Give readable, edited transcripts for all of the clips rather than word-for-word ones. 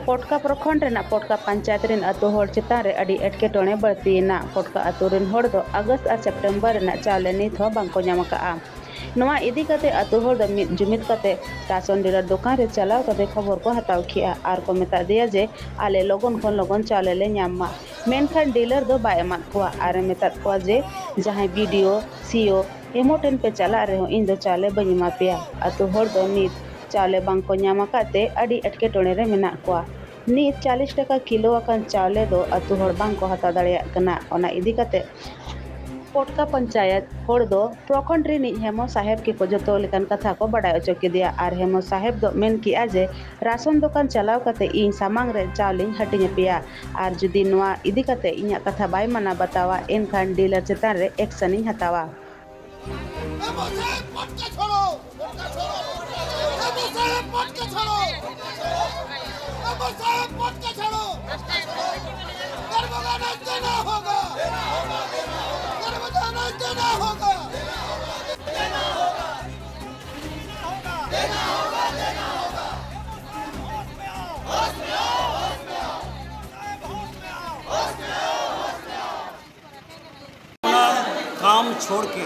पोटका प्रखंड रेना पोटका पंचायत रेन अतो होड़ चितान रे अडी एटकेटोणे बळतीना पोटका अतो रेन होड़ दो अगस्त और सेप्टेम्बर रेना चावले नित हो बांको ᱧᱟᱢ ᱟᱠᱟᱜᱼᱟ। नोआ इदी कते अतो होड़ दो मिद जुमिद कते राशन डीलर दुकान रे चलाव कते खबर को हताव खिया आर को मेता दिया जे आले लोगन खन लोगन चावले ले ᱧᱟᱢ मेनखान डीलर दो बाय एमाद कोआ आर मेता कोआ जे जहां वीडियो सीओ एमोटेन पे चला रहे हो इन दो चावले बनी एमा पेया अतो होड़ दो नित चावले बांको ᱧᱟᱢ आकाते अडी एटकेटोणे रे मेना कोआ नित 40 टका किलो अकान चावले दो अतो होड़ बांको हता दाड़िया कना ओना इदी कते पोटका पंचायत होड़ दो प्रखंड रिनी हेमो साहेब के को जतो लेकन कथा को बड़ाय अचो केदिया आर हेमो साहेब दो मेन किया जे राशन दुकान चलाव कते इन सामांग रे चावलिन हटिnya पेया आर जुदी नोआ इदी कते इnya कथा बाय माना बतावा एनखान डीलर चेतान रे एक्शन इन हतावा। काम छोड़ के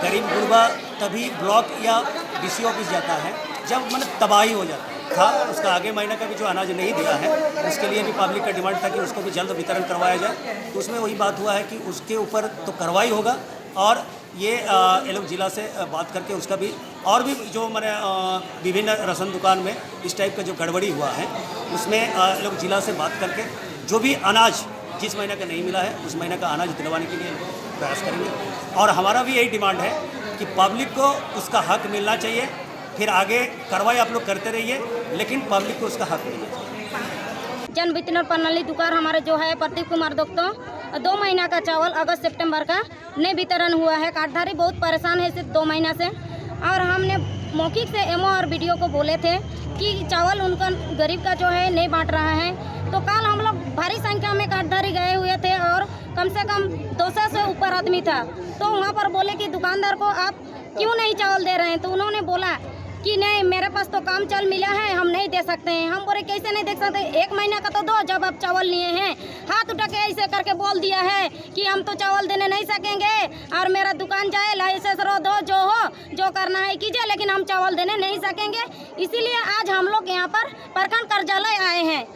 गरीब गुरबा तभी ब्लॉक या डीसी ऑफिस जाता है जब मतलब तबाही हो जाता है था। उसका आगे महीने का भी जो अनाज नहीं दिया है उसके लिए भी पब्लिक का डिमांड था कि उसको भी जल्द वितरण करवाया जाए। तो उसमें वही बात हुआ है कि उसके ऊपर तो कार्रवाई होगा और ये लोग जिला से बात करके उसका भी और भी जो मैंने विभिन्न राशन दुकान में इस टाइप का जो गड़बड़ी हुआ है उसमें लोग जिला से बात करके जो भी अनाज जिस महीने का नहीं मिला है उस महीने का अनाज दिलवाने के लिए प्रयास करेंगे। और हमारा भी यही डिमांड है कि पब्लिक को उसका हक मिलना चाहिए। फिर आगे कार्रवाई आप लोग करते रहिए लेकिन पब्लिक को उसका हक मिलना चाहिए। जन वितरण प्रणाली दुकान हमारे जो है प्रदीप कुमार दोस्तों 2 महीना का चावल अगस्त सितंबर का नहीं वितरण हुआ है। कार्डधारी बहुत परेशान है सिर्फ 2 महीना से और हमने मौखिक से एमओ और बीडीओ को बोले थे कि चावल उनका गरीब का जो है नहीं बांट रहा है। तो कल हम लोग भारी संख्या में कार्डधारी गए हुए थे और कम से कम 200 से ऊपर आदमी था। तो वहाँ पर बोले कि दुकानदार को आप क्यों नहीं चावल दे रहे हैं। तो उन्होंने बोला कि नहीं मेरे पास तो काम चल मिला है हम नहीं दे सकते हैं। हम बोले कैसे नहीं दे सकते 1 महीना का तो दो जब आप चावल लिए हैं। हाथ उठा के ऐसे करके बोल दिया है कि हम तो चावल देने नहीं सकेंगे और मेरा दुकान जाए लाइसेंस रो दो जो हो जो करना है कीजिए लेकिन हम चावल देने नहीं सकेंगे। इसीलिए आज हम लोग यहाँ पर प्रखंड कार्यालय आए हैं।